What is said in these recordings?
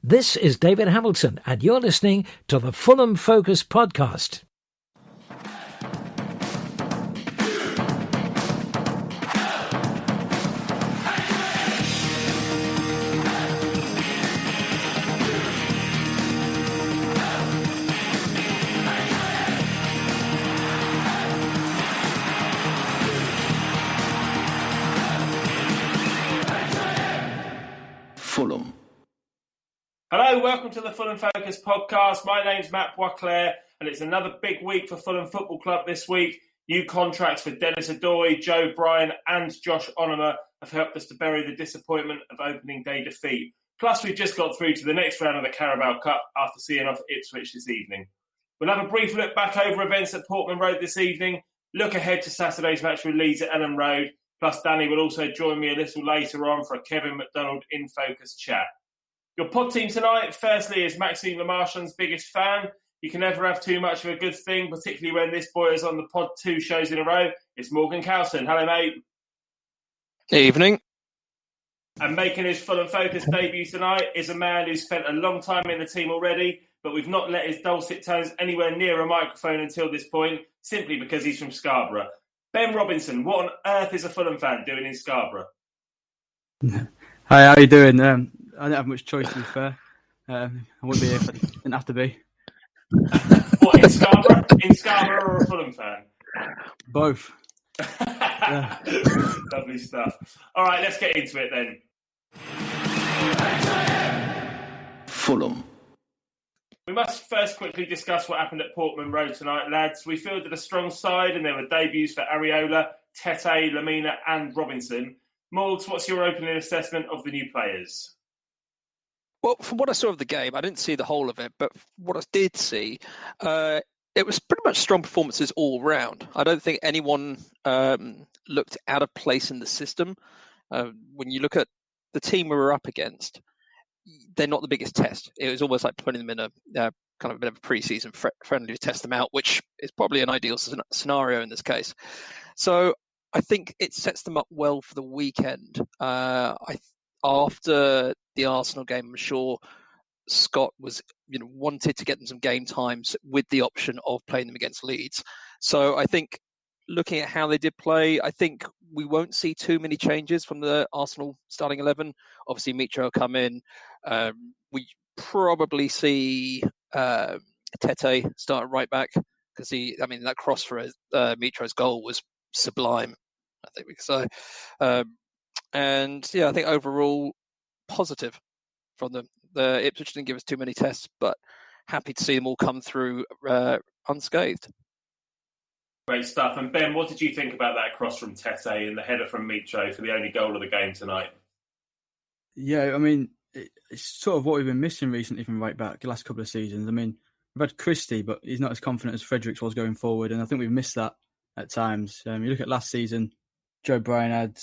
This is David Hamilton, and you're listening to the Fulham Focus podcast. Fulham. Hello, welcome to the Fulham Focus podcast. My name's Matt Boisclair, and it's another big week for Fulham Football Club this week. New contracts for Dannyboi, Joe Bryan and Josh Onomah have helped us to bury the disappointment of opening day defeat. Plus, we've just got through to the next round of the Carabao Cup after seeing off Ipswich this evening. We'll have a brief look back over events at Portman Road this evening, look ahead to Saturday's match with Leeds at Elland Road, plus Danny will also join me a little later on for a Kevin McDonald in Focus chat. Your pod team tonight, firstly, is Maxime Lemarchand's biggest fan. You can never have too much of a good thing, particularly when this boy is on the pod 2 shows in a row. It's Morgan Calton. Hello, mate. Evening. And making his Fulham Focus debut tonight is a man who's spent a long time in the team already, but we've not let his dulcet tones anywhere near a microphone until this point, simply because he's from Scarborough. Ben Robinson, what on earth is a Fulham fan doing in Scarborough? Hi, how are you doing? I don't have much choice, to be fair. I wouldn't be here if I didn't have to be. What, in Scarborough? In Scarborough or a Fulham fan? Both. Yeah. Lovely stuff. All right, let's get into it then. Fulham. We must first quickly discuss what happened at Portman Road tonight, lads. We fielded a strong side and there were debuts for Areola, Tete, Lamina and Robinson. Morgs, what's your opening assessment of the new players? Well, from what I saw of the game, I didn't see the whole of it, but what I did see, it was pretty much strong performances all round. I don't think anyone looked out of place in the system. When you look at the team we were up against, they're not the biggest test. It was almost like putting them in a kind of a bit of a pre-season friendly to test them out, which is probably an ideal scenario in this case. So I think it sets them up well for the weekend. After the Arsenal game, I'm sure Scott was, wanted to get them some game times with the option of playing them against Leeds. So I think looking at how they did play, I think we won't see too many changes from the Arsenal starting 11. Obviously, Mitro will come in. We probably see Tete start at right back because that cross for Mitro's goal was sublime, I think we could say. I think overall positive from them. The Ipswich didn't give us too many tests, but happy to see them all come through unscathed. Great stuff. And Ben, what did you think about that cross from Tete and the header from Mitro for the only goal of the game tonight? Yeah, it's sort of what we've been missing recently from right back the last couple of seasons. We've had Christie, but he's not as confident as Fredericks was going forward, and I think we've missed that at times. You look at last season, Joe Bryan had,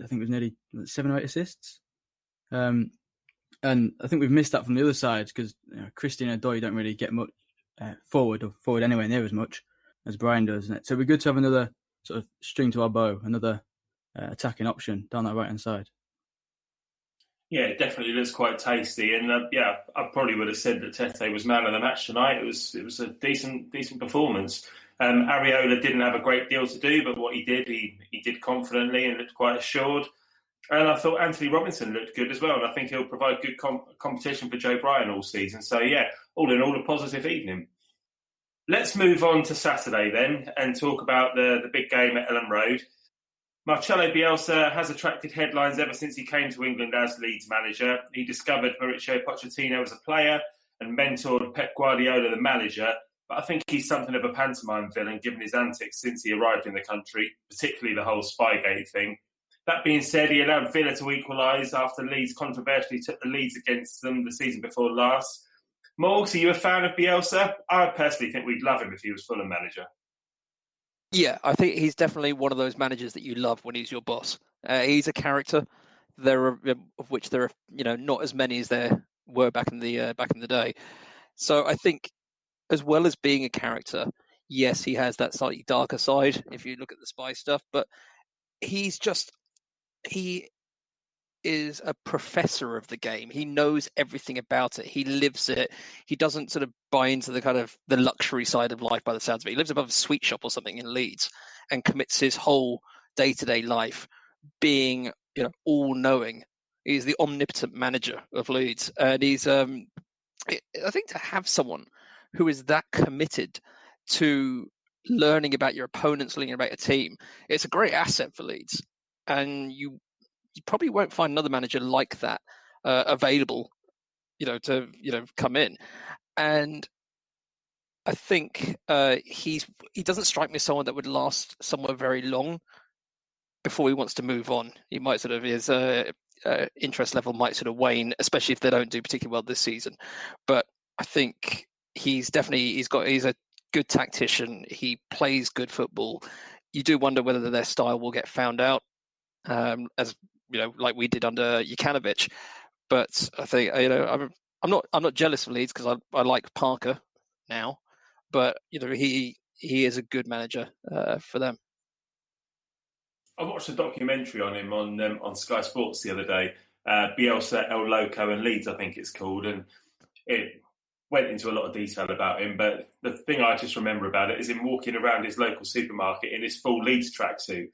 I think it was nearly 7 or 8 assists. And I think we've missed that from the other side because Christie and Dannyboi don't really get much forward anywhere near as much as Bryan does. So it'd be good to have another sort of string to our bow, another attacking option down that right-hand side. Yeah, it definitely looks quite tasty. And I probably would have said that Tete was man of the match tonight. It was a decent performance. Areola didn't have a great deal to do, but what he did confidently and looked quite assured. And I thought Anthony Robinson looked good as well. And I think he'll provide good competition for Joe Bryan all season. So, all in all, a positive evening. Let's move on to Saturday then and talk about the big game at Elland Road. Marcelo Bielsa has attracted headlines ever since he came to England as Leeds manager. He discovered Mauricio Pochettino as a player and mentored Pep Guardiola, the manager. But I think he's something of a pantomime villain given his antics since he arrived in the country, particularly the whole Spygate thing. That being said, he allowed Villa to equalise after Leeds controversially took the leads against them the season before last. Morgs, are you a fan of Bielsa? I personally think we'd love him if he was Fulham manager. Yeah, I think he's definitely one of those managers that you love when he's your boss. He's a character, of which there are not as many as there were back in the day. So I think, as well as being a character, yes, he has that slightly darker side if you look at the spy stuff, but he is a professor of the game. He knows everything about it. He lives it. He doesn't sort of buy into the kind of the luxury side of life by the sounds of it. He lives above a sweet shop or something in Leeds and commits his whole day-to-day life being, all-knowing. He's the omnipotent manager of Leeds, and he's. I think to have someone who is that committed to learning about your opponents, learning about your team, it's a great asset for Leeds, and you probably won't find another manager like that available, to come in. And I think he doesn't strike me as someone that would last somewhere very long before he wants to move on. He might sort of his interest level might sort of wane, especially if they don't do particularly well this season. But I think he's a good tactician. He plays good football. You do wonder whether their style will get found out, as like we did under Jukanovic. But I think I'm not jealous of Leeds because I like Parker now, but he is a good manager for them. I watched a documentary on him on Sky Sports the other day, Bielsa, El Loco and Leeds, I think it's called, and it went into a lot of detail about him. But the thing I just remember about it is him walking around his local supermarket in his full Leeds tracksuit,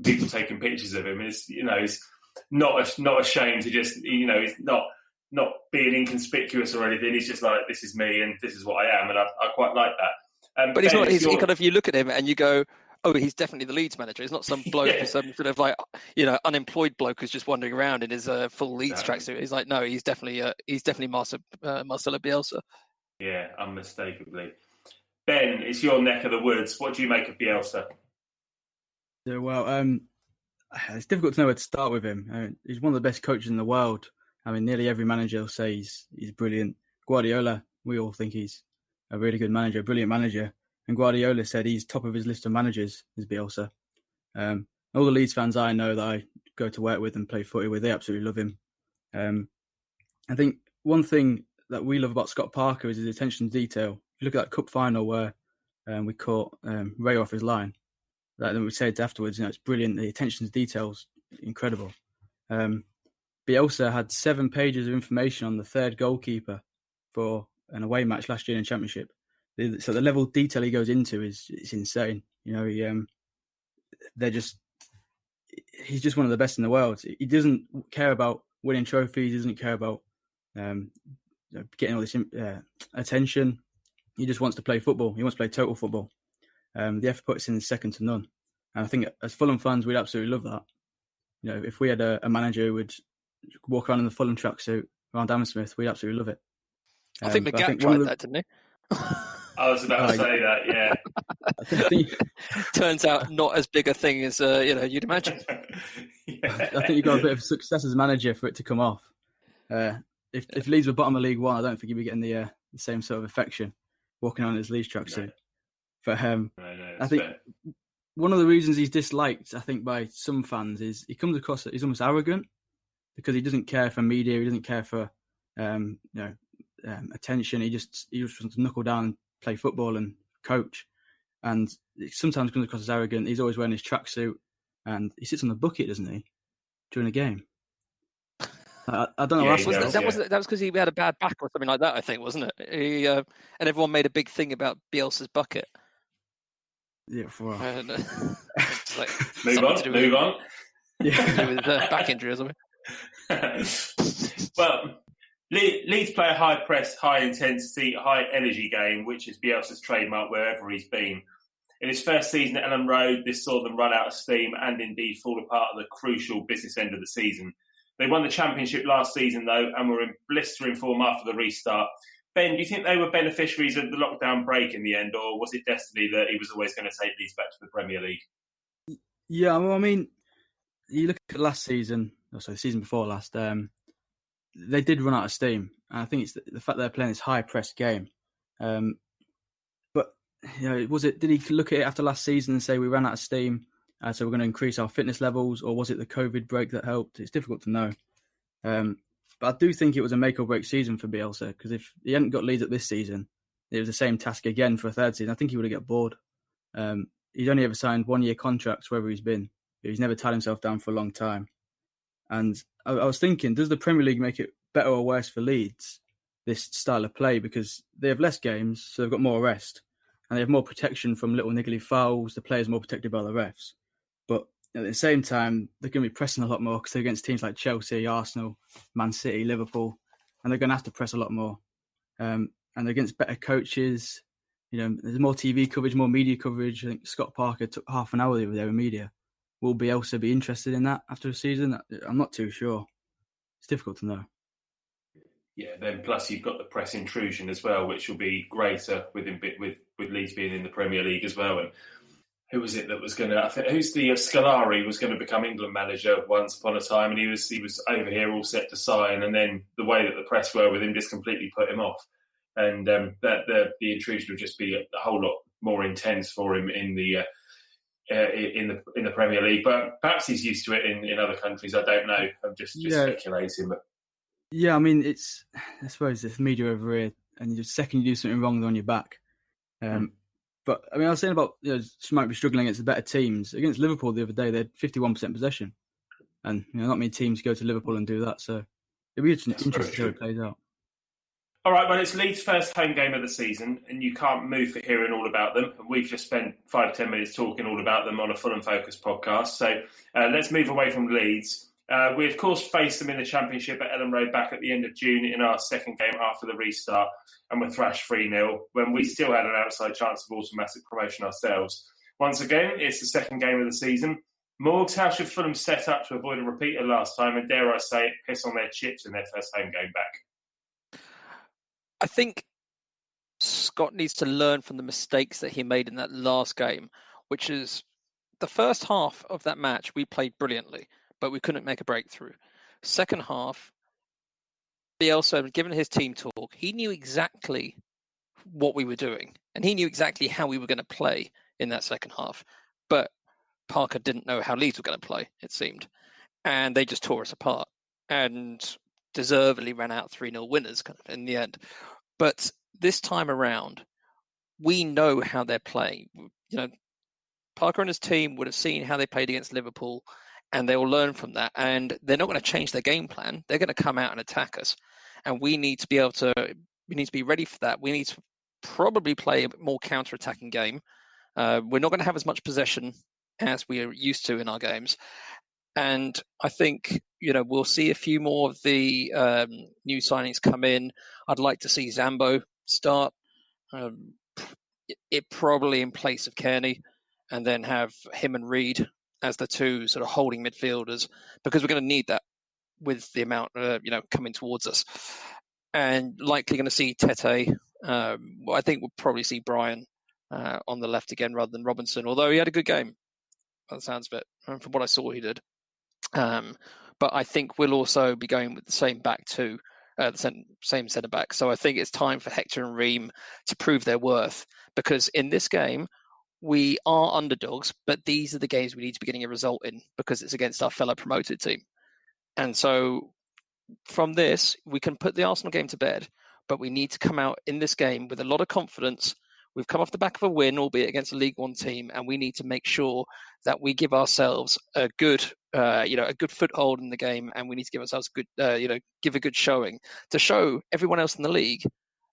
people taking pictures of him. And it's he's not ashamed to just he's not being inconspicuous or anything. He's just like, this is me and this is what I am, and I quite like that. But he's not. He kind of, you look at him and you go, oh, he's definitely the Leeds manager. He's not some bloke who's some sort of like, unemployed bloke who's just wandering around in his full Leeds tracksuit. He's like, no, he's definitely Marcelo Bielsa. Yeah, unmistakably. Ben, it's your neck of the woods. What do you make of Bielsa? Yeah, well, it's difficult to know where to start with him. He's one of the best coaches in the world. I mean, nearly every manager will say he's brilliant. Guardiola, we all think he's a really good manager, a brilliant manager. And Guardiola said he's top of his list of managers, is Bielsa. All the Leeds fans I know that I go to work with and play footy with, they absolutely love him. I think one thing that we love about Scott Parker is his attention to detail. If you look at that cup final where we caught Ray off his line, that we said afterwards, it's brilliant. The attention to detail's incredible. Bielsa had 7 pages of information on the third goalkeeper for an away match last year in the Championship. So the level of detail he goes into is insane. He's just one of the best in the world. He doesn't care about winning trophies. He doesn't care about getting all this attention. He just wants to play football. He wants to play total football. The effort puts in is second to none. And I think as Fulham fans, we'd absolutely love that. If we had a manager who would walk around in the Fulham tracksuit around Hammersmith, we'd absolutely love it. I think McGatt tried that, didn't he? I was about to say that, yeah. I think turns out not as big a thing as you'd imagine. I think you've got a bit of success as a manager for it to come off. If Leeds were bottom of League One, I don't think he'd be getting the same sort of affection walking on his Leeds tracksuit. But I think one of the reasons he's disliked, I think, by some fans is he comes across as almost arrogant because he doesn't care for media, he doesn't care for attention. He just wants to knuckle down and play football and coach. And it sometimes comes across as arrogant. He's always wearing his tracksuit and he sits on the bucket, doesn't he, during a game? I don't know. That was because he had a bad back or something like that, I think, wasn't it? He and everyone made a big thing about Bielsa's bucket. Yeah, like, move on. Yeah, with back injury or something. Well, Leeds play a high press, high intensity, high energy game, which is Bielsa's trademark wherever he's been. In his first season at Elland Road, this saw them run out of steam and indeed fall apart at the crucial business end of the season. They won the Championship last season, though, and were in blistering form after the restart. Ben, do you think they were beneficiaries of the lockdown break in the end, or was it destiny that he was always going to take Leeds back to the Premier League? Yeah, well, I mean, you look at last season, the season before last, they did run out of steam. And I think it's the fact they're playing this high-press game. But, did he look at it after last season and say we ran out of steam, so we're going to increase our fitness levels, or was it the COVID break that helped? It's difficult to know. But I do think it was a make-or-break season for Bielsa, because if he hadn't got Leeds at this season, it was the same task again for a third season. I think he would have got bored. He's only ever signed 1-year contracts wherever he's been. He's never tied himself down for a long time. And I was thinking, does the Premier League make it better or worse for Leeds, this style of play? Because they have less games, so they've got more rest, and they have more protection from little niggly fouls. The players are more protected by the refs. But at the same time, they're going to be pressing a lot more because they're against teams like Chelsea, Arsenal, Man City, Liverpool, and they're going to have to press a lot more. And against better coaches, there's more TV coverage, more media coverage. I think Scott Parker took half an hour the other day with media. Will Bielsa be interested in that after a season? I'm not too sure. It's difficult to know. Yeah, then plus you've got the press intrusion as well, which will be greater with Leeds being in the Premier League as well. And who was it that was going to? I think Scolari was going to become England manager once upon a time, and he was over here all set to sign, and then the way that the press were with him just completely put him off, and that the intrusion would just be a whole lot more intense for him in the Premier League. But perhaps he's used to it in other countries. I don't know. I'm just speculating, but. Yeah, I mean, I suppose it's media over here, and the second you do something wrong, they're on your back. But, I mean, I was saying about, she might be struggling against the better teams. Against Liverpool the other day, they had 51% possession. And, not many teams go to Liverpool and do that. So it'll be interesting to see how it plays out. All right, well, it's Leeds' first home game of the season, and you can't move for hearing all about them. We've just spent 5-10 minutes talking all about them on a Fulham Focus podcast. So let's move away from Leeds. We, of course, faced them in the Championship at Elland Road back at the end of June in our second game after the restart, and were thrashed 3-0 when we still had an outside chance of automatic promotion ourselves. Once again, it's the second game of the season. Morgs, how should Fulham set up to avoid a repeat of last time, and dare I say it, piss on their chips in their first home game back? I think Scott needs to learn from the mistakes that he made in that last game, which is the first half of that match we played brilliantly, but we couldn't make a breakthrough. Second half, Bielsa, given his team talk, he knew exactly what we were doing, and he knew exactly how we were going to play in that second half. But Parker didn't know how Leeds were going to play, it seemed. And they just tore us apart and deservedly ran out 3-0 winners kind of in the end. But this time around, we know how they're playing. Parker and his team would have seen how they played against Liverpool, and they will learn from that. And they're not going to change their game plan. They're going to come out and attack us. And we need to be ready for that. We need to probably play a more counter-attacking game. We're not going to have as much possession as we are used to in our games. And I think, we'll see a few more of the new signings come in. I'd like to see Zambo start, it probably in place of Kearney, and then have him and Reed as the two sort of holding midfielders, because we're going to need that with the amount, coming towards us. And likely going to see Tete. I think we'll probably see Brian on the left again rather than Robinson, although he had a good game, by the sounds of it, from what I saw he did. But I think we'll also be going with the same back two, the same centre back. So I think it's time for Hector and Ream to prove their worth, because in this game, we are underdogs, but these are the games we need to be getting a result in, because it's against our fellow promoted team. And so from this, we can put the Arsenal game to bed, but we need to come out in this game with a lot of confidence. We've come off the back of a win, albeit against a League One team, and we need to make sure that we give ourselves a good, a good foothold in the game, and we need to give ourselves a good, give a good showing to show everyone else in the league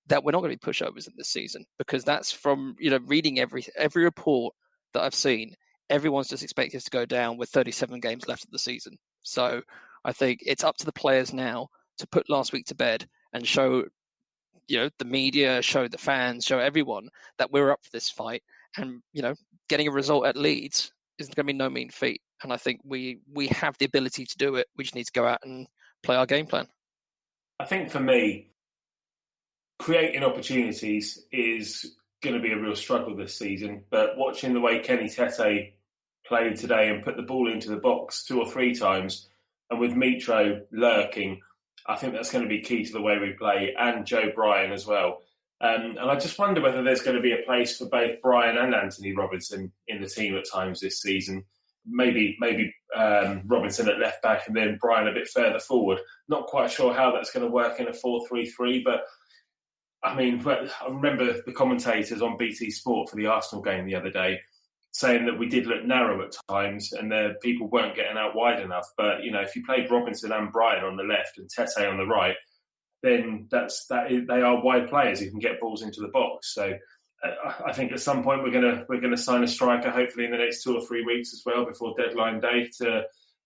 that we're not going to be pushovers in this season, because that's from reading every report that I've seen. Everyone's just expected us to go down with 37 games left of the season. So I think it's up to the players now to put last week to bed and show, the media, show the fans, show everyone that we're up for this fight. And, getting a result at Leeds isn't going to be no mean feat. And I think we have the ability to do it. We just need to go out and play our game plan. I think for me, creating opportunities is going to be a real struggle this season. But watching the way Kenny Tete played today and put the ball into the box 2 or 3 times, and with Mitro lurking, I think that's going to be key to the way we play, and Joe Bryan as well. And I just wonder whether there's going to be a place for both Bryan and Anthony Robinson in the team at times this season. Maybe Robinson at left back and then Bryan a bit further forward. Not quite sure how that's going to work in a 4-3-3, but I mean, I remember the commentators on BT Sport for the Arsenal game the other day saying that we did look narrow at times and the people weren't getting out wide enough. But, if you played Robinson and Bryan on the left and Tete on the right, then they are wide players who can get balls into the box. So I think at some point we're gonna sign a striker, hopefully in the next 2 or 3 weeks as well, before deadline day, to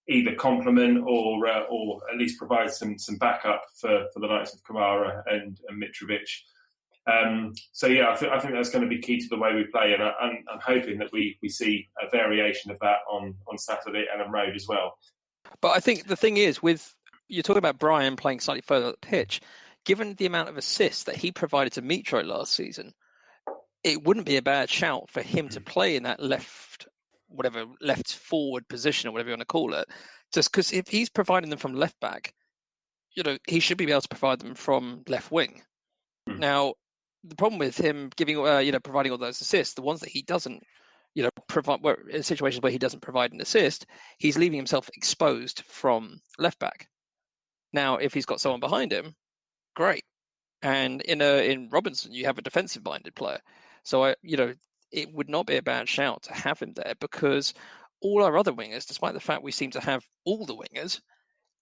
either complement or at least provide some backup for the likes of Kamara and Mitrovic. I think that's going to be key to the way we play, and I'm hoping that we see a variation of that on Saturday at Elland Road as well. But I think the thing is, you're talking about Bryan playing slightly further up the pitch, given the amount of assists that he provided to Mitro last season, it wouldn't be a bad shout for him to play in that left forward position or whatever you want to call it. Just because if he's providing them from left back, he should be able to provide them from left wing. Now, the problem with him providing all those assists, the ones that he doesn't, provide, in situations where he doesn't provide an assist, he's leaving himself exposed from left back. Now, if he's got someone behind him, great. And in Robinson, you have a defensive-minded player. So, it would not be a bad shout to have him there, because all our other wingers, despite the fact we seem to have all the wingers,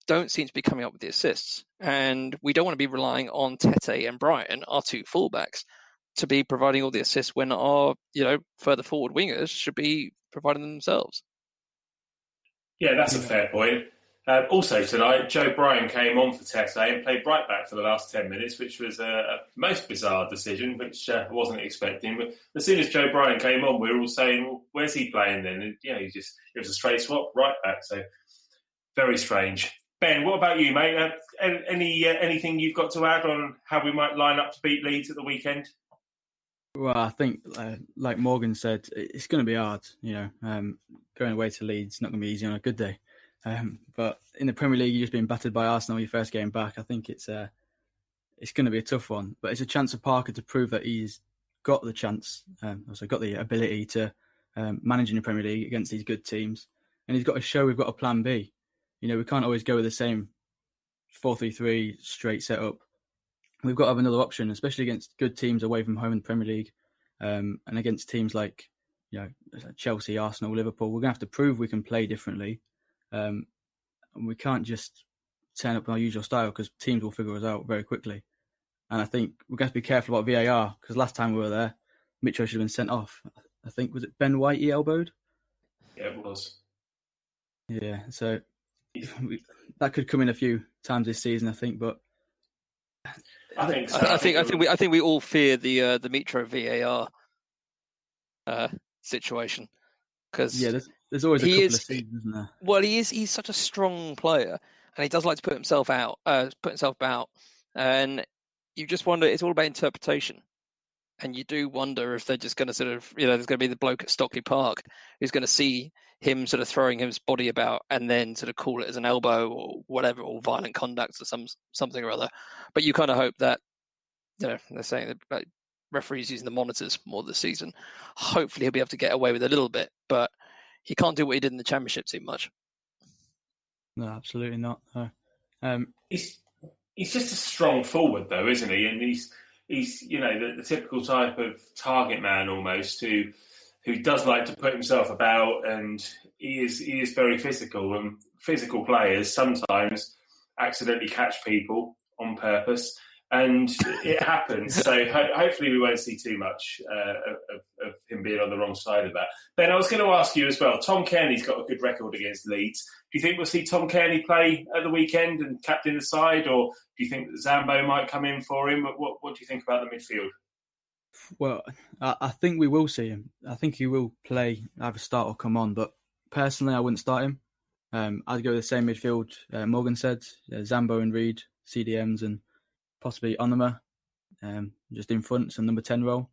don't seem to be coming up with the assists. And we don't want to be relying on Tete and Bryan, our two fullbacks, to be providing all the assists when our, further forward wingers should be providing them themselves. Yeah, that's a fair point. Also tonight, Joe Bryan came on for Tete and played right back for the last 10 minutes, which was a most bizarre decision, which I wasn't expecting. But as soon as Joe Bryan came on, we were all saying, well, where's he playing then? And, it was a straight swap, right back. So very strange. Ben, what about you, mate? Anything you've got to add on how we might line up to beat Leeds at the weekend? Well, I think, like Morgan said, it's going to be hard. Going away to Leeds is not going to be easy on a good day. But in the Premier League, you're just being battered by Arsenal your first game back. I think it's going to be a tough one. But it's a chance for Parker to prove that he's got the chance, also got the ability to manage in the Premier League against these good teams. And he's got to show we've got a plan B. We can't always go with the same 4-3-3 straight setup. We've got to have another option, especially against good teams away from home in the Premier League, and against teams like Chelsea, Arsenal, Liverpool. We're going to have to prove we can play differently. And we can't just turn up in our usual style, because teams will figure us out very quickly. And I think we're going to have to be careful about VAR, because last time we were there, Mitro should have been sent off. I think, was it Ben White he elbowed? Yeah, it was. Yeah, so that could come in a few times this season, I think. But I think so. I think we all fear the Mitro VAR situation, because there's always a couple of seasons, isn't there? Well, he's such a strong player, and he does like to put himself about, and you just wonder. It's all about interpretation, and you do wonder if they're just going to sort of, there's going to be the bloke at Stockley Park who's going to see him sort of throwing his body about and then sort of call it as an elbow or whatever, or violent conduct or something or other. But you kind of hope that, they're saying that referees using the monitors more this season. Hopefully he'll be able to get away with a little bit, but he can't do what he did in the Championship too much. No, absolutely not. No. He's just a strong forward, though, isn't he? And he's the typical type of target man almost who does like to put himself about, and he is very physical. And physical players sometimes accidentally catch people on purpose, and it happens. So hopefully we won't see too much of him being on the wrong side of that. Ben, I was going to ask you as well. Tom Kearney's got a good record against Leeds. Do you think we'll see Tom Kearney play at the weekend and captain the side, or do you think that Zambo might come in for him? What do you think about the midfield? Well, I think we will see him. I think he will play, either start or come on. But personally, I wouldn't start him. I'd go with the same midfield Morgan said. Zambo and Reed, CDMs, and possibly Onuma just in front, some number 10 role.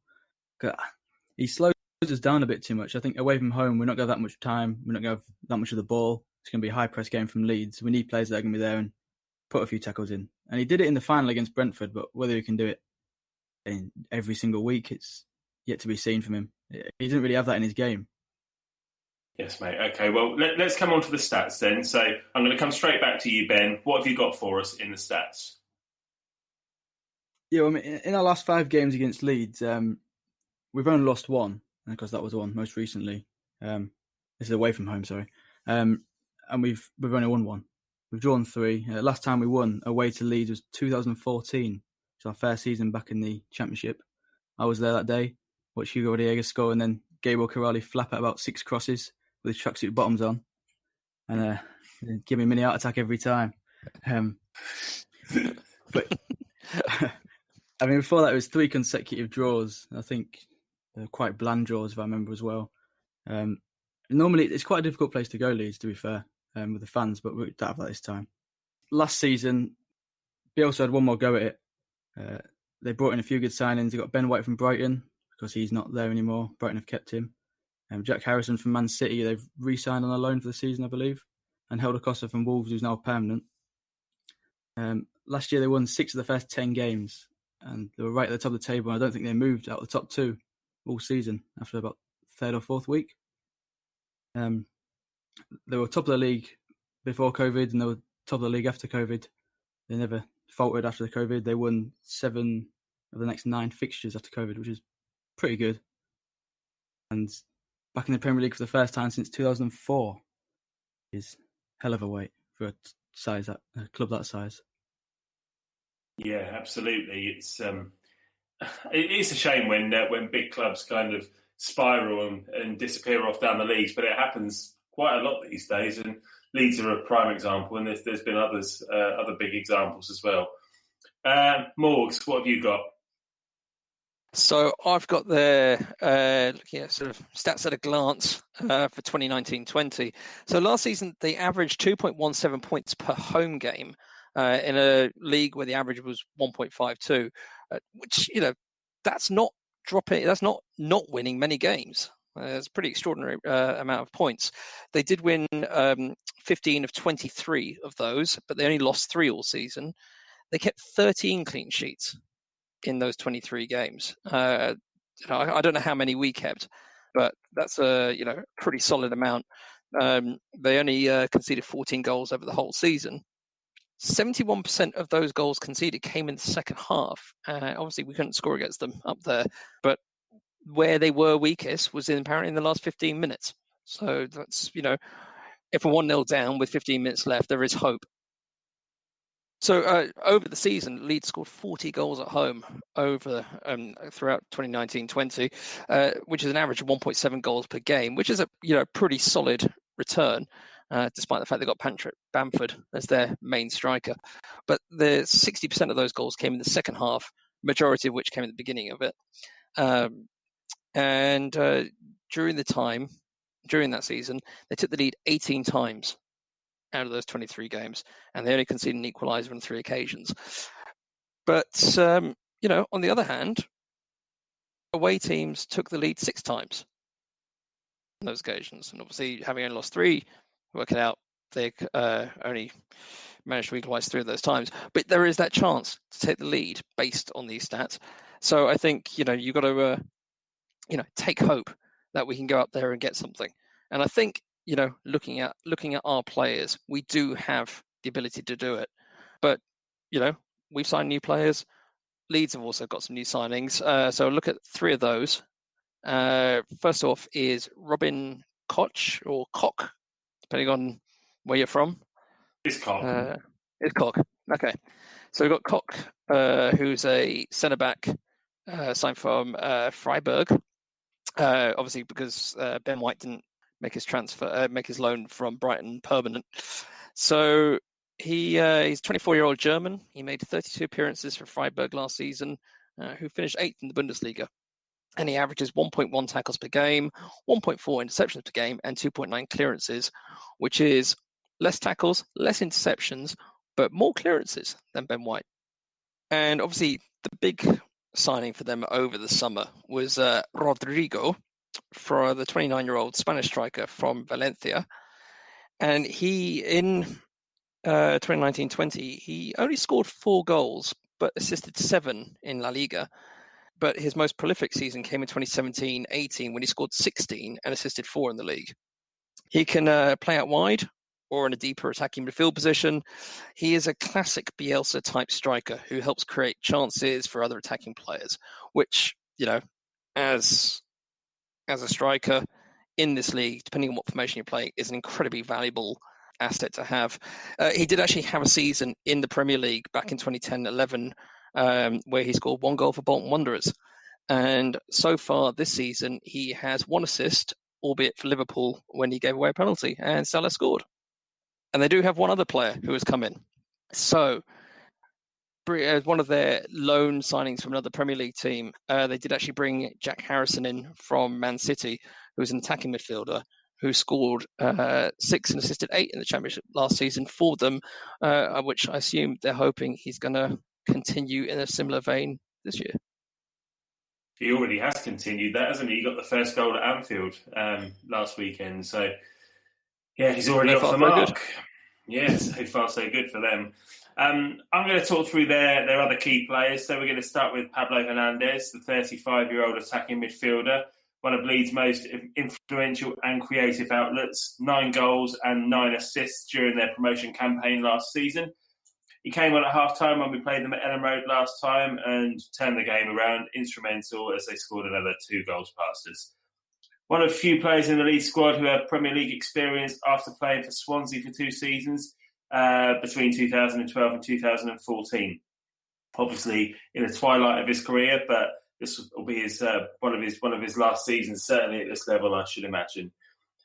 He slows us down a bit too much. I think away from home, we're not going to have that much time. We're not going to have that much of the ball. It's going to be a high-press game from Leeds. We need players that are going to be there and put a few tackles in. And he did it in the final against Brentford, but whether he can do it in every single week, it's yet to be seen from him. He didn't really have that in his game. Yes, mate. Okay, well, let's come on to the stats then. So I'm going to come straight back to you, Ben. What have you got for us in the stats? Yeah, I mean, in our last 5 games against Leeds, we've only lost one, because that was the one most recently. This is away from home, sorry. And we've only won one. We've drawn 3. Last time we won away to Leeds was 2014. It's our first season back in the Championship. I was there that day, watched Hugo Rodriguez score, and then Gabriel Corrali flap out about 6 crosses with his tracksuit bottoms on, and give me a mini heart attack every time. But I mean, before that, it was 3 consecutive draws. I think they're quite bland draws, if I remember as well. Normally, it's quite a difficult place to go, Leeds, to be fair, with the fans, but we don't have that this time. Last season, Bielsa had one more go at it. They brought in a few good signings. They got Ben White from Brighton, because he's not there anymore. Brighton have kept him. Jack Harrison from Man City, they've re-signed on a loan for the season, I believe. And Helder Costa from Wolves, who's now permanent. Last year, they won 6 of the first 10 games, and they were right at the top of the table. And I don't think they moved out of the top 2 all season after about 3rd or 4th week. They were top of the league before COVID, and they were top of the league after COVID. They never faltered after the COVID. They won 7 of the next 9 fixtures after COVID, which is pretty good. And back in the Premier League for the first time since 2004 is hell of a weight for a club that size. Yeah, absolutely. It's a shame when big clubs kind of spiral and disappear off down the leagues, but it happens quite a lot these days. And Leeds are a prime example, and there's been other big examples as well. Morgs, what have you got? So I've got there looking at sort of stats at a glance for 2019-20. So last season they averaged 2.17 points per home game in a league where the average was 1.52, which that's not dropping. That's not winning many games. It's a pretty extraordinary amount of points. They did win 15 of 23 of those, but they only lost 3 all season. They kept 13 clean sheets in those 23 games. I don't know how many we kept, but that's a pretty solid amount. They only conceded 14 goals over the whole season. 71% of those goals conceded came in the second half. Obviously, we couldn't score against them up there, but where they were weakest was apparently in the last 15 minutes. So that's, if we're 1-0 down with 15 minutes left, there is hope. So over the season, Leeds scored 40 goals at home throughout 2019-20, which is an average of 1.7 goals per game, which is a pretty solid return, despite the fact they got Patrick Bamford as their main striker. But the 60% of those goals came in the second half, majority of which came at the beginning of it. And during that season, they took the lead 18 times out of those 23 games, and they only conceded an equaliser on 3 occasions. But, on the other hand, away teams took the lead 6 times on those occasions. And obviously, having only lost 3, work it out, they only managed to equalise 3 of those times. But there is that chance to take the lead based on these stats. So I think, you've got to, take hope that we can go up there and get something. And I think, looking at our players, we do have the ability to do it. But, we've signed new players. Leeds have also got some new signings. So look at 3 of those. First off is Robin Koch, or Koch, depending on where you're from. It's Koch. It's Koch. Okay. So we've got Koch, who's a centre-back signed from Freiburg. Obviously, because Ben White didn't make his loan from Brighton permanent. So he's a 24-year-old German. He made 32 appearances for Freiburg last season, who finished 8th in the Bundesliga. And he averages 1.1 tackles per game, 1.4 interceptions per game, and 2.9 clearances, which is less tackles, less interceptions, but more clearances than Ben White. And obviously, the big signing for them over the summer was Rodrigo, for the 29-year-old Spanish striker from Valencia. And he, in 2019-20, he only scored 4 goals, but assisted 7 in La Liga. But his most prolific season came in 2017-18, when he scored 16 and assisted 4 in the league. He can play out wide or in a deeper attacking midfield position. He is a classic Bielsa-type striker who helps create chances for other attacking players, which, as a striker, in this league, depending on what formation you're playing, is an incredibly valuable asset to have. He did actually have a season in the Premier League back in 2010-11 where he scored 1 goal for Bolton Wanderers. And so far this season, he has 1 assist, albeit for Liverpool, when he gave away a penalty, and Salah scored. And they do have 1 other player who has come in. So, one of their loan signings from another Premier League team, they did actually bring Jack Harrison in from Man City, who was an attacking midfielder, who scored 6 and assisted 8 in the Championship last season for them, which I assume they're hoping he's going to continue in a similar vein this year. He already has continued that, hasn't he? He got the first goal at Anfield last weekend. So, yeah, he's already off the mark. Good. Yeah, so far so good for them. I'm going to talk through their other key players. So we're going to start with Pablo Hernandez, the 35-year-old attacking midfielder, one of Leeds' most influential and creative outlets, 9 goals and 9 assists during their promotion campaign last season. He came on at half-time when we played them at Elland Road last time and turned the game around, instrumental as they scored another 2 goals past us. One of few players in the Leeds squad who have Premier League experience after playing for Swansea for 2 seasons between 2012 and 2014. Obviously, in the twilight of his career, but this will be his one of his last seasons, certainly at this level, I should imagine.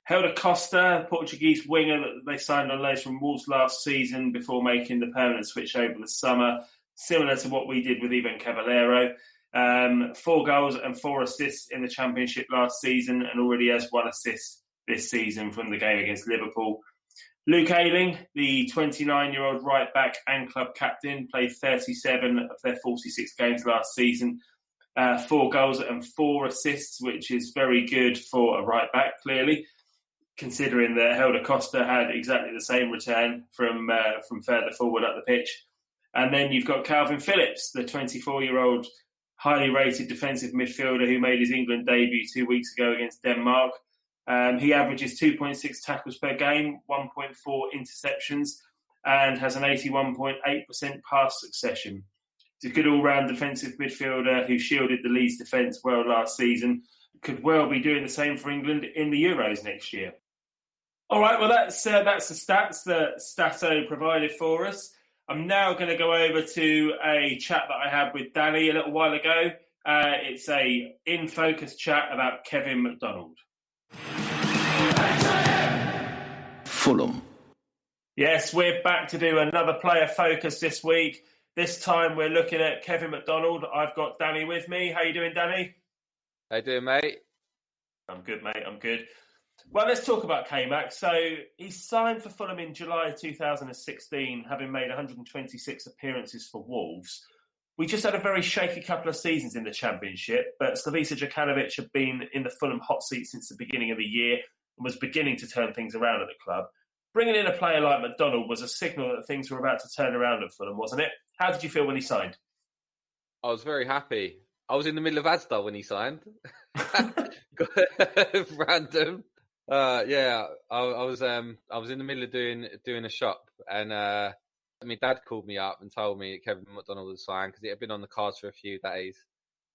Helder Costa, Portuguese winger that they signed on loan from Wolves last season before making the permanent switch over the summer, similar to what we did with Ivan Caballero. 4 goals and 4 assists in the Championship last season and already has 1 assist this season from the game against Liverpool. Luke Ayling, the 29-year-old right-back and club captain, played 37 of their 46 games last season. 4 goals and 4 assists, which is very good for a right-back, clearly, considering that Helder Costa had exactly the same return from further forward up the pitch. And then you've got Calvin Phillips, the 24-year-old highly rated defensive midfielder who made his England debut 2 weeks ago against Denmark. He averages 2.6 tackles per game, 1.4 interceptions, and has an 81.8% pass succession. He's a good all-round defensive midfielder who shielded the Leeds defence well last season. Could well be doing the same for England in the Euros next year. All right, well, that's the stats that Stato provided for us. I'm now going to go over to a chat that I had with Danny a little while ago. It's a in-focus chat about Kevin McDonald. Fulham. Yes, we're back to do another player focus this week. This time we're looking at Kevin McDonald. I've got Danny with me. How you doing, Danny? How you doing, mate? I'm good, mate. I'm good. Well, let's talk about K-Mac. So he signed for Fulham in July 2016, having made 126 appearances for Wolves. We just had a very shaky couple of seasons in the Championship, but Slavica Jokanovic had been in the Fulham hot seat since the beginning of the year and was beginning to turn things around at the club. Bringing in a player like McDonald was a signal that things were about to turn around at Fulham, wasn't it? How did you feel when he signed? I was very happy. I was in the middle of Asda when he signed. Random. I was in the middle of doing a shop, and my dad called me up and told me that Kevin McDonald had signed because it had been on the cards for a few days,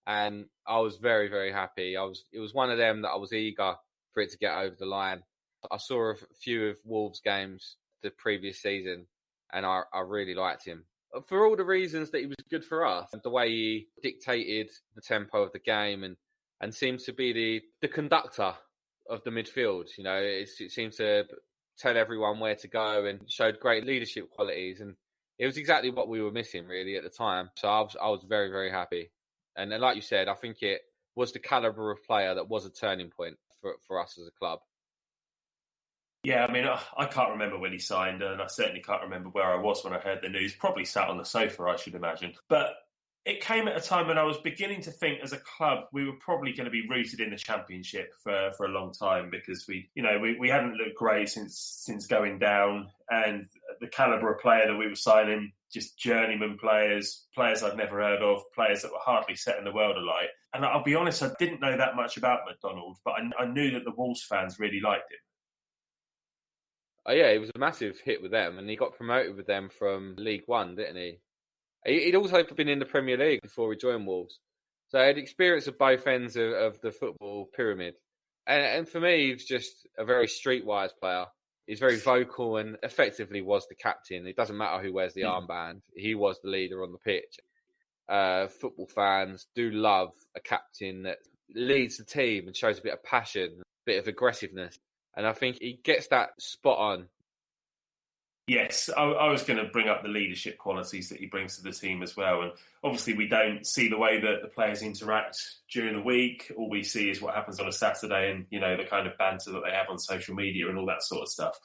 and I was very, very happy. It was one of them that I was eager for it to get over the line. I saw a few of Wolves games the previous season, and I really liked him for all the reasons that he was good for us. The way he dictated the tempo of the game and seems to be the conductor of the midfield. You know, it seems to tell everyone where to go and showed great leadership qualities. And it was exactly what we were missing, really, at the time. So I was very, very happy. And like you said, I think it was the calibre of player that was a turning point for us as a club. Yeah, I mean, I can't remember when he signed, and I certainly can't remember where I was when I heard the news. Probably sat on the sofa, I should imagine. But it came at a time when I was beginning to think, as a club, we were probably going to be rooted in the Championship for a long time because we hadn't looked great since going down, and the calibre of player that we were signing, just journeyman players I'd never heard of, players that were hardly setting the world alight. And I'll be honest, I didn't know that much about McDonald, but I knew that the Wolves fans really liked him. Oh yeah, it was a massive hit with them, and he got promoted with them from League One, didn't he? He'd also been in the Premier League before he joined Wolves. So he had experience of both ends of the football pyramid. And for me, he's just a very streetwise player. He's very vocal and effectively was the captain. It doesn't matter who wears the armband. He was the leader on the pitch. Football fans do love a captain that leads the team and shows a bit of passion, a bit of aggressiveness. And I think he gets that spot on. Yes, I was going to bring up the leadership qualities that he brings to the team as well. And obviously we don't see the way that the players interact during the week. All we see is what happens on a Saturday and, the kind of banter that they have on social media and all that sort of stuff.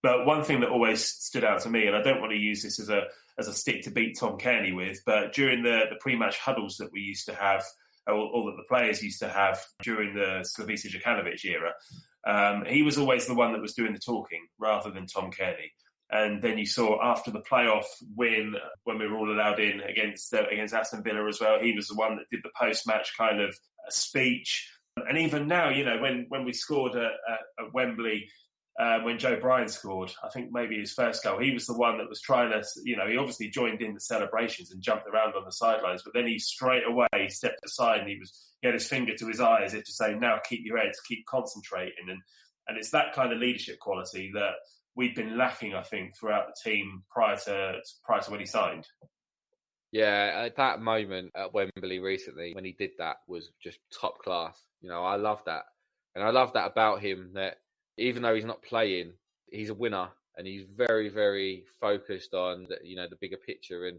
But one thing that always stood out to me, and I don't want to use this as a stick to beat Tom Kearney with, but during the pre-match huddles that we used to have, or that the players used to have during the Slavica Jokanovic era, he was always the one that was doing the talking rather than Tom Kearney. And then you saw after the playoff win, when we were all allowed in against Aston Villa as well, he was the one that did the post-match kind of speech. And even now, when we scored at Wembley, when Joe Bryan scored, I think maybe his first goal, he was the one that was trying to, he obviously joined in the celebrations and jumped around on the sidelines, but then he straight away stepped aside and he had his finger to his eye as if to say, now keep your heads, keep concentrating. And it's that kind of leadership quality that we've been lacking, I think, throughout the team prior to when he signed. Yeah, at that moment at Wembley recently, when he did that, was just top class. I love that. And I love that about him, that even though he's not playing, he's a winner and he's very, very focused on the bigger picture and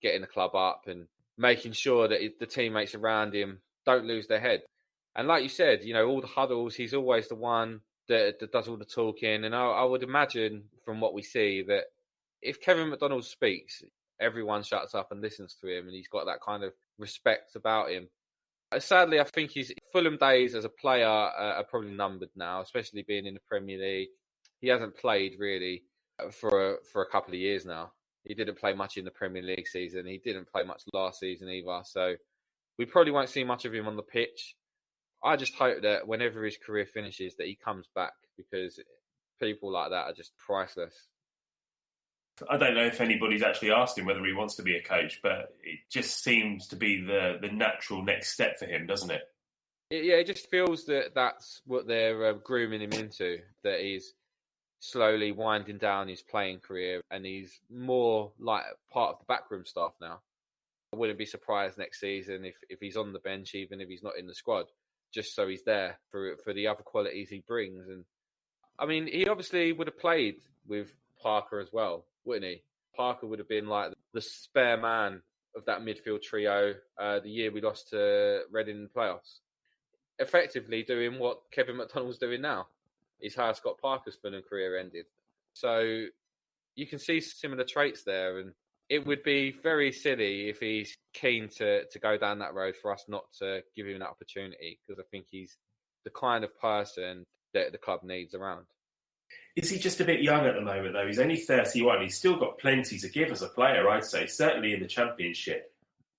getting the club up and making sure that the teammates around him don't lose their head. And like you said, all the huddles, he's always the one that does all the talking. And I would imagine from what we see that if Kevin McDonald speaks, everyone shuts up and listens to him and he's got that kind of respect about him. Sadly, I think his Fulham days as a player are probably numbered now, especially being in the Premier League. He hasn't played really for a couple of years now. He didn't play much in the Premier League season. He didn't play much last season either. So we probably won't see much of him on the pitch. I just hope that whenever his career finishes that he comes back, because people like that are just priceless. I don't know if anybody's actually asked him whether he wants to be a coach, but it just seems to be the natural next step for him, doesn't it? Yeah, it just feels that that's what they're grooming him into, that he's slowly winding down his playing career and he's more like part of the backroom staff now. I wouldn't be surprised next season if he's on the bench, even if he's not in the squad, just so he's there for the other qualities he brings. And I mean, he obviously would have played with Parker as well, wouldn't he? Parker would have been like the spare man of that midfield trio the year we lost to Reading in the playoffs. Effectively doing what Kevin McDonald's doing now is how Scott Parker's Fulham career ended. So you can see similar traits there, and it would be very silly if he's keen to go down that road for us not to give him that opportunity, because I think he's the kind of person that the club needs around. Is he just a bit young at the moment, though? He's only 31. He's still got plenty to give as a player, I'd say, certainly in the Championship.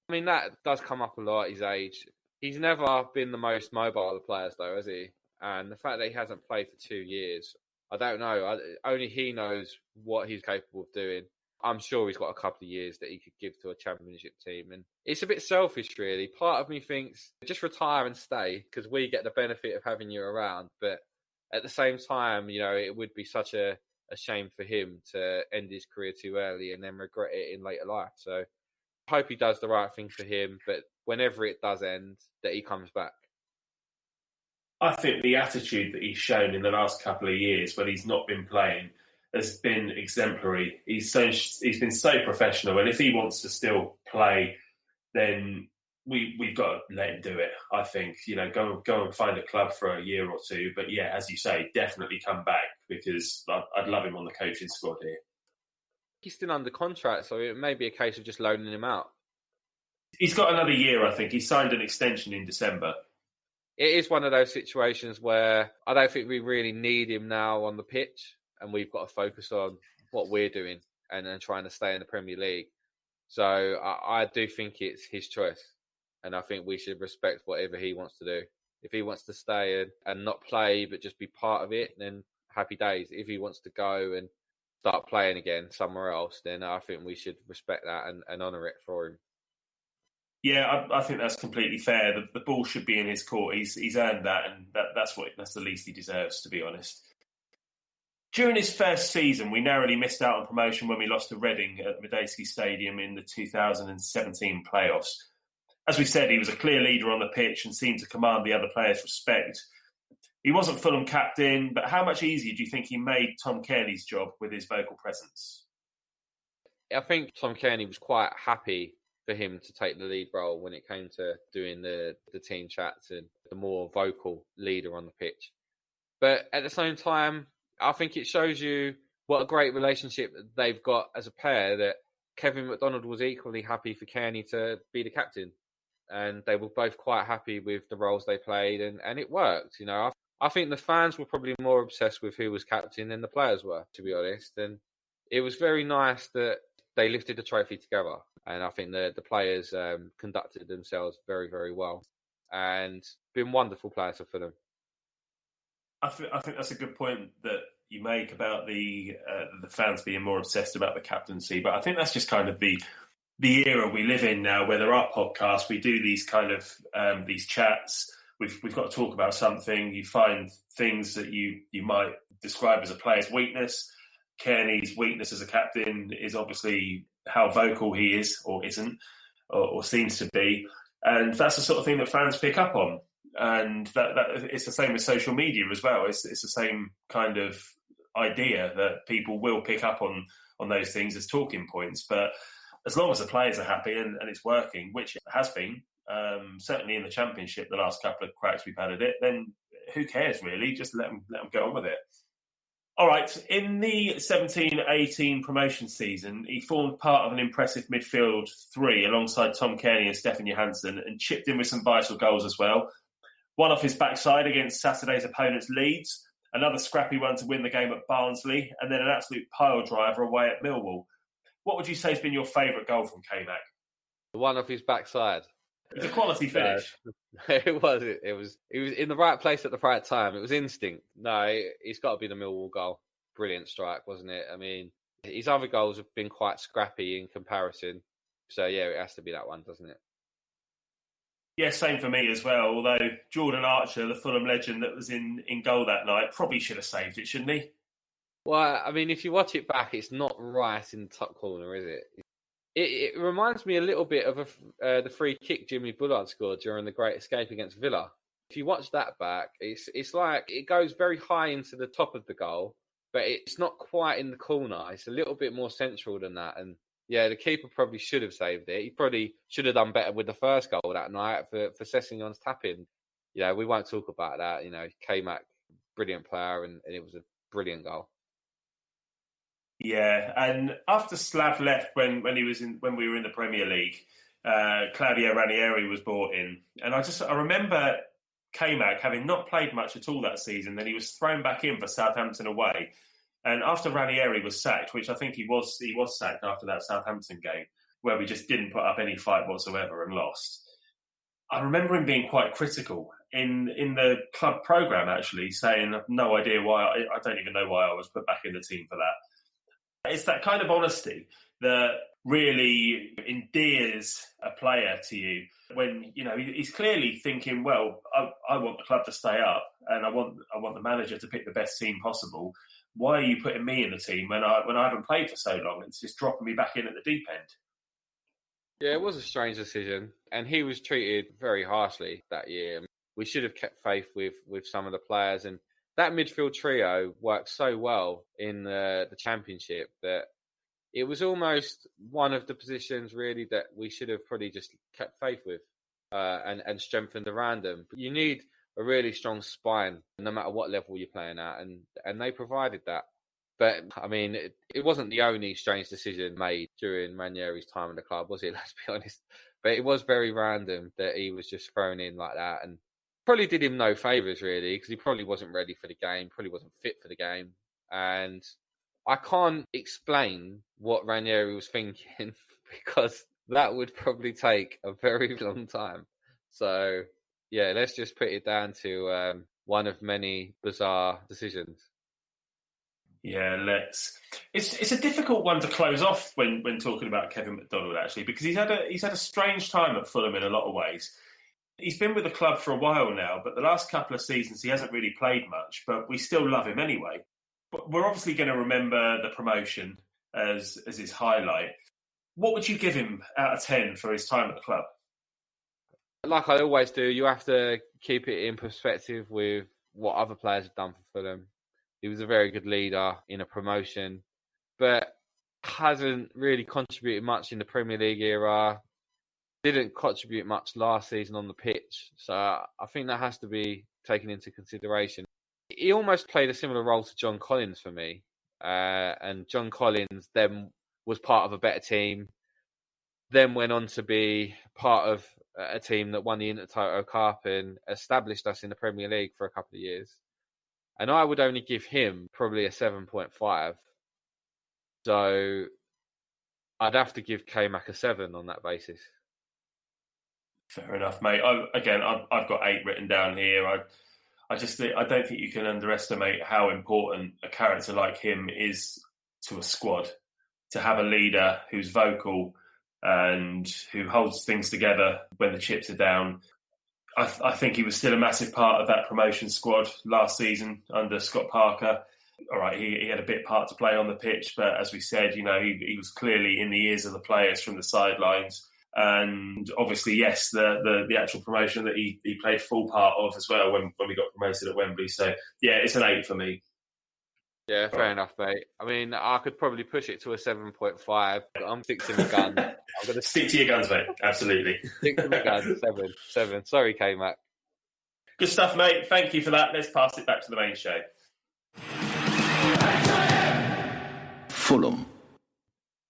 I mean, that does come up a lot at his age. He's never been the most mobile of players, though, has he? And the fact that he hasn't played for 2 years, I don't know. Only he knows what he's capable of doing. I'm sure he's got a couple of years that he could give to a Championship team. And it's a bit selfish, really. Part of me thinks, just retire and stay, because we get the benefit of having you around. But at the same time, it would be such a shame for him to end his career too early and then regret it in later life. So I hope he does the right thing for him, but whenever it does end, that he comes back. I think the attitude that he's shown in the last couple of years when he's not been playing has been exemplary. He's been so professional, and if he wants to still play, then we've got to let him do it. I think, go and find a club for a year or two. But yeah, as you say, definitely come back, because I'd love him on the coaching squad here. He's still under contract, so it may be a case of just loaning him out. He's got another year, I think. He signed an extension in December. It is one of those situations where I don't think we really need him now on the pitch, and we've got to focus on what we're doing and trying to stay in the Premier League. So I do think it's his choice. And I think we should respect whatever he wants to do. If he wants to stay and not play, but just be part of it, then happy days. If he wants to go and start playing again somewhere else, then I think we should respect that and honour it for him. Yeah, I think that's completely fair. The ball should be in his court. He's earned that, and that's the least he deserves, to be honest. During his first season, we narrowly missed out on promotion when we lost to Reading at Medeski Stadium in the 2017 playoffs. As we said, he was a clear leader on the pitch and seemed to command the other players' respect. He wasn't Fulham captain, but how much easier do you think he made Tom Kearney's job with his vocal presence? I think Tom Kearney was quite happy for him to take the lead role when it came to doing the team chats and the more vocal leader on the pitch. But at the same time, I think it shows you what a great relationship they've got as a pair, that Kevin McDonald was equally happy for Kearney to be the captain. And they were both quite happy with the roles they played, and it worked. You know, I think the fans were probably more obsessed with who was captain than the players were, to be honest. And it was very nice that they lifted the trophy together. And I think the players conducted themselves very, very well and been wonderful players for them. I think that's a good point that you make about the fans being more obsessed about the captaincy. But I think that's just kind of the era we live in now, where there are podcasts. We do these kind of these chats. We've got to talk about something. You find things that you might describe as a player's weakness. Kearney's weakness as a captain is obviously how vocal he is or isn't, or seems to be. And that's the sort of thing that fans pick up on. And that it's the same with social media as well. It's the same kind of idea that people will pick up on those things as talking points. But as long as the players are happy and it's working, which it has been, certainly in the Championship, the last couple of cracks we've had at it, then who cares really? Just let them get on with it. All right, in the 17-18 promotion season, he formed part of an impressive midfield three alongside Tom Kearney and Stefan Johansson, and chipped in with some vital goals as well. One off his backside against Saturday's opponents Leeds, another scrappy one to win the game at Barnsley, and then an absolute pile driver away at Millwall. What would you say has been your favourite goal from K-Mac? The one off his backside. It's a quality finish. It was in the right place at the right time. It was instinct. No, it's got to be the Millwall goal. Brilliant strike, wasn't it? I mean, his other goals have been quite scrappy in comparison. So, yeah, it has to be that one, doesn't it? Yeah, same for me as well. Although Jordan Archer, the Fulham legend that was in goal that night, probably should have saved it, shouldn't he? Well, I mean, if you watch it back, it's not right in the top corner, is it? It reminds me a little bit of the free kick Jimmy Bullard scored during the Great Escape against Villa. If you watch that back, it's like it goes very high into the top of the goal, but it's not quite in the corner. It's a little bit more central than that. And yeah, the keeper probably should have saved it. He probably should have done better with the first goal that night for Sessegnon's tap-in. Yeah, we won't talk about that. You know, K-Mac, brilliant player, and it was a brilliant goal. Yeah, and after Slav left when we were in the Premier League, Claudio Ranieri was brought in, and I remember K-Mac having not played much at all that season. Then he was thrown back in for Southampton away, and after Ranieri was sacked, which I think he was sacked after that Southampton game where we just didn't put up any fight whatsoever and lost. I remember him being quite critical in the club programme, actually, saying, I've no idea why, I don't even know why I was put back in the team for that. It's that kind of honesty that really endears a player to you when, you know, he's clearly thinking, well, I want the club to stay up and I want the manager to pick the best team possible. Why are you putting me in the team when I haven't played for so long? It's just dropping me back in at the deep end. Yeah, it was a strange decision, and he was treated very harshly that year. We should have kept faith with some of the players, and that midfield trio worked so well in the Championship that it was almost one of the positions really that we should have probably just kept faith with and strengthened around them. But you need a really strong spine no matter what level you're playing at, and they provided that. But, I mean, it wasn't the only strange decision made during Ranieri's time in the club, was it? Let's be honest. But it was very random that he was just thrown in like that, and probably did him no favours, really, because he probably wasn't ready for the game, probably wasn't fit for the game. And I can't explain what Ranieri was thinking because that would probably take a very long time. So, yeah, let's just put it down to one of many bizarre decisions. Yeah, let's. It's a difficult one to close off when talking about Kevin McDonald, actually, because he's had a strange time at Fulham in a lot of ways. He's been with the club for a while now, but the last couple of seasons he hasn't really played much, but we still love him anyway. But we're obviously going to remember the promotion as his highlight. What would you give him out of 10 for his time at the club? Like I always do, you have to keep it in perspective with what other players have done for Fulham. He was a very good leader in a promotion, but hasn't really contributed much in the Premier League era. Didn't contribute much last season on the pitch. So I think that has to be taken into consideration. He almost played a similar role to John Collins for me. And John Collins then was part of a better team, then went on to be part of a team that won the Intertoto Cup and established us in the Premier League for a couple of years. And I would only give him probably a 7.5. So I'd have to give K-Mac a 7 on that basis. Fair enough, mate. I've got 8 written down here. I don't think you can underestimate how important a character like him is to a squad. To have a leader who's vocal and who holds things together when the chips are down. I think he was still a massive part of that promotion squad last season under Scott Parker. All right, he had a bit part to play on the pitch, but as we said, he was clearly in the ears of the players from the sidelines. And obviously, yes, the actual promotion that he played full part of as well when we got promoted at Wembley. So, yeah, it's an 8 for me. Yeah, fair enough, mate. I mean, I could probably push it to a 7.5, but I'm sticking to the gun. I'm going to stick to your guns, mate. Absolutely. Stick to the gun. 7. Sorry, K-Mac. Good stuff, mate. Thank you for that. Let's pass it back to the main show. Fulham.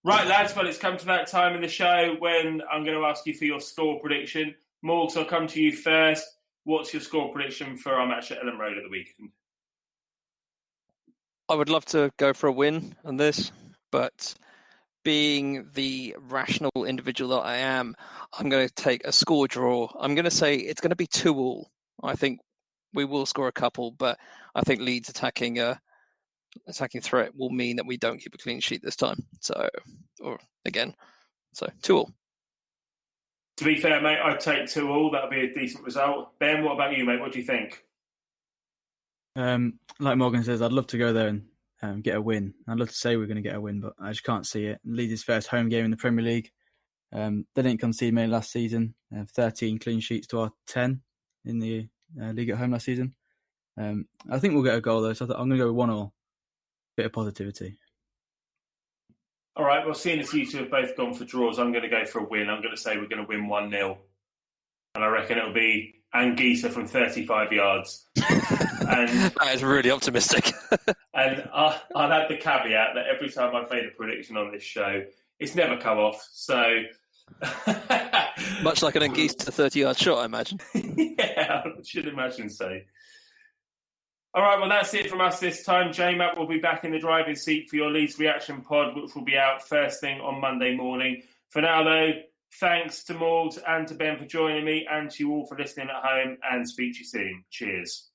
Right, lads, well, it's come to that time in the show when I'm going to ask you for your score prediction. Morgs, I'll come to you first. What's your score prediction for our match at Elland Road at the weekend? I would love to go for a win on this, but being the rational individual that I am, I'm going to take a score draw. I'm going to say it's going to be 2-2. I think we will score a couple, but I think Leeds attacking threat will mean that we don't keep a clean sheet this time. So 2-2. To be fair, mate, I'd take 2-2. That'll be a decent result. Ben, what about you, mate? What do you think? Like Morgan says, I'd love to go there and get a win. I'd love to say we're going to get a win, but I just can't see it. Leeds' first home game in the Premier League. They didn't concede many last season. 13 clean sheets to our 10 in the league at home last season. I think we'll get a goal though, so I'm going to go with 1-1. Bit of positivity. All right, well, seeing as you two have both gone for draws, I'm going to go for a win. I'm going to say we're going to win 1-0. And I reckon it'll be Anguissa from 35 yards. And that is really optimistic. And I'll add the caveat that every time I've made a prediction on this show, it's never come off. So much like an Anguissa 30-yard shot, I imagine. Yeah, I should imagine so. All right, well, that's it from us this time. J-Mac will be back in the driving seat for your Leeds Reaction Pod, which will be out first thing on Monday morning. For now, though, thanks to Morgs and to Ben for joining me and to you all for listening at home, and speak to you soon. Cheers.